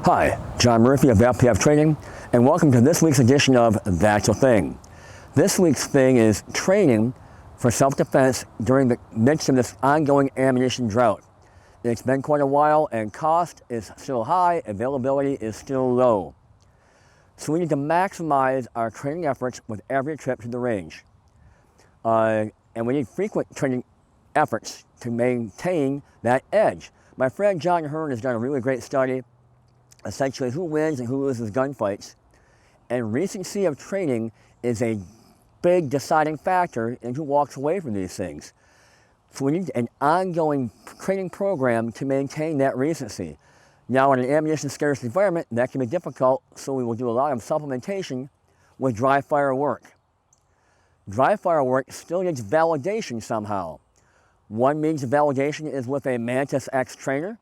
Hi, John Murphy of FPF Training, and welcome to this week's edition of That's a Thing. This week's thing is training for self-defense during the midst of this ongoing ammunition drought. It's been quite a while, and cost is still high, availability is still low. So we need to maximize our training efforts with every trip to the range. And we need frequent training efforts to maintain that edge. My friend John Hearn has done a really great study, essentially who wins and who loses gunfights. And recency of training is a big deciding factor in who walks away from these things. So we need an ongoing training program to maintain that recency. Now, in an ammunition-scarce environment, that can be difficult, so we will do a lot of supplementation with dry fire work. Dry fire work still needs validation somehow. One means of validation is with a Mantis X trainer.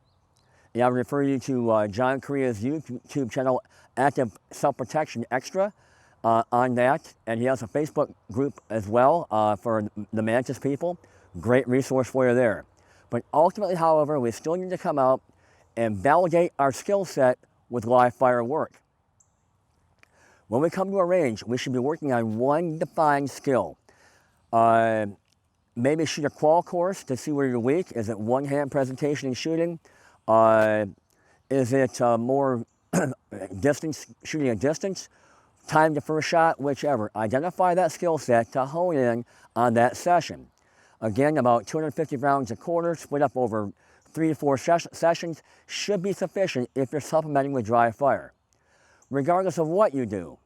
And I would refer you to John Korea's YouTube channel, Active Self-Protection Extra, on that. And he has a Facebook group as well for the Mantis people. Great resource for you there. But ultimately, however, we still need to come out and validate our skill set with live fire work. When we come to a range, we should be working on one defined skill. Maybe shoot a qual course to see where you're weak. Is it one-hand presentation and shooting? Is it more distance, shooting a distance? Time to first shot, whichever. Identify that skill set to hone in on that session. Again, about 250 rounds a quarter, split up over 3 to 4 sessions, should be sufficient if you're supplementing with dry fire. Regardless of what you do,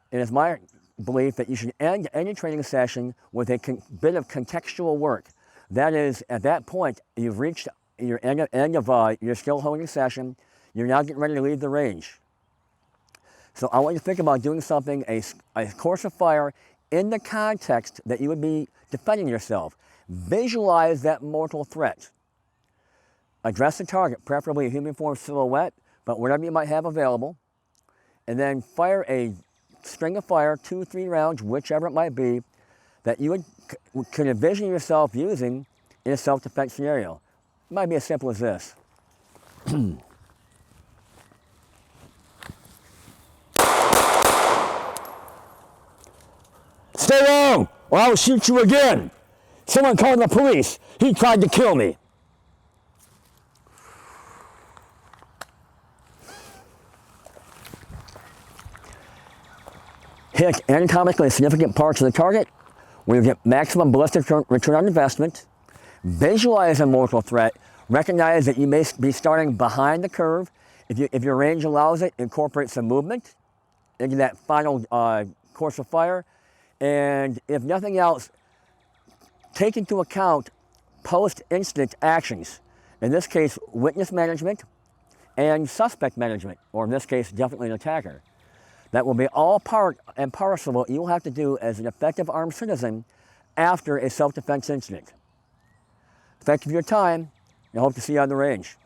it is my belief that you should end any training session with a bit of contextual work. That is, at that point, you've reached your end of your skill honing session. You're now getting ready to leave the range. So I want you to think about doing something, a course of fire, in the context that you would be defending yourself. Visualize that mortal threat. Address the target, preferably a human form silhouette, but whatever you might have available. And then fire a string of fire, 2-3 rounds, whichever it might be, that you could envision yourself using in a self-defense scenario. It might be as simple as this. Stay down, or I will shoot you again. Someone called the police. He tried to kill me. Hit anatomically significant parts of the target where you get maximum ballistic return on investment. Visualize a mortal threat. Recognize that you may be starting behind the curve. If your range allows it, incorporate some movement into that final course of fire. And if nothing else, take into account post-incident actions. In this case, witness management and suspect management, or in this case, definitely an attacker. That will be all part and parcel of what you'll have to do as an effective armed citizen after a self-defense incident. Thank you for your time, and I hope to see you on the range.